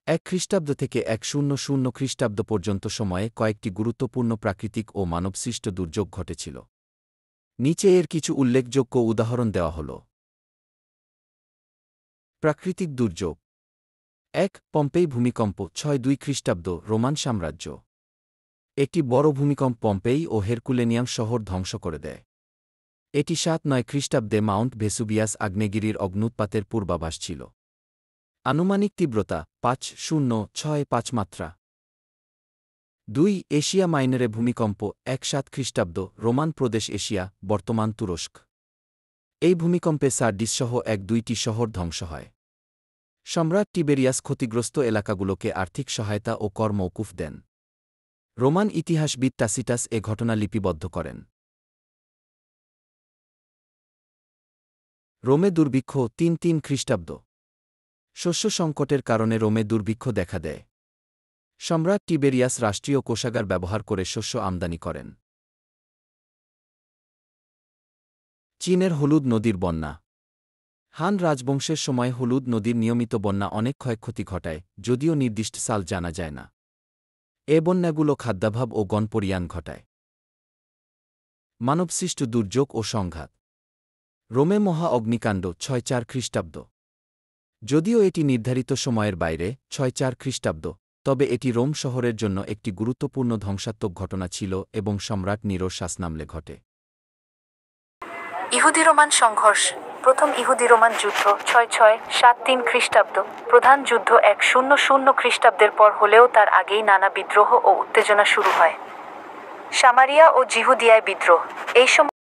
এক খ্রিস্টাব্দ থেকে ১০০ খ্রিস্টাব্দ পর্যন্ত সময়ে কয়েকটি গুরুত্বপূর্ণ প্রাকৃতিক ও মানবসৃষ্ট দুর্যোগ ঘটেছিল। নিচে এর কিছু উল্লেখযোগ্য উদাহরণ দেওয়া হল। প্রাকৃতিক দুর্যোগ ১. পম্পেই ভূমিকম্প ৬২ খ্রিস্টাব্দ রোমান সাম্রাজ্য। একটি বড় ভূমিকম্প পম্পেই ও হেরকুলেনিয়াম শহর ধ্বংস করে দেয়। এটি ৭৯ খ্রিস্টাব্দে মাউন্ট ভেসুভিয়াস আগ্নেয়গিরির অগ্ন্যুৎপাতের পূর্বাভাস ছিল। আনুমানিক তীব্রতা ৫.০৬৫ মাত্রা। ২. এশিয়া মাইনরে ভূমিকম্প ১৭ খ্রিস্টাব্দ রোমান প্রদেশ এশিয়া, বর্তমান তুরস্ক। এই ভূমিকম্পে সার্ডিসসহ ১-২টি শহর ধ্বংস হয়। সম্রাট টিবেরিয়াস ক্ষতিগ্রস্ত এলাকাগুলোকে আর্থিক সহায়তা ও কর মওকুফ দেন। রোমান ইতিহাসবিদ টাসিটাস এ ঘটনা লিপিবদ্ধ করেন। রোমে দুর্ভিক্ষ ৩ খ্রিস্টাব্দ। শস্য সংকটের কারণে রোমে দুর্ভিক্ষ দেখা দেয়। সম্রাট টিবেরিয়াস রাষ্ট্রীয় কোষাগার ব্যবহার করে শস্য আমদানি করেন। চীনের হলুদ নদীর বন্যা। হান রাজবংশের সময় হলুদ নদীর নিয়মিত বন্যা অনেক ক্ষয়ক্ষতি ঘটায়, যদিও নির্দিষ্ট সাল জানা যায় না। এ বন্যাগুলো খাদ্যাভাব ও গণপরিয়ান ঘটায়। মানবসৃষ্ট দুর্যোগ ও সংঘাত। রোমে মহা অগ্নিকাণ্ড ৬৪ খ্রিস্টাব্দ। যদিও এটি নির্ধারিত সময়ের বাইরে ৬৪ খ্রিস্টাব্দ, তবে এটি রোম শহরের জন্য একটি গুরুত্বপূর্ণ ধ্বংসাত্মক ঘটনা ছিল এবং সম্রাট নিরোর শাসনামলে ঘটে। ইহুদি রোমান সংঘর্ষ। প্রথম ইহুদি রোমান যুদ্ধ ৬৬-৭৩ খ্রিস্টাব্দ। প্রধান যুদ্ধ ১০০ খ্রিস্টাব্দের পর হলেও তার আগেই নানা বিদ্রোহ ও উত্তেজনা শুরু হয়। সামারিয়া ও জিহুদিয়ায় বিদ্রোহ। এই সময়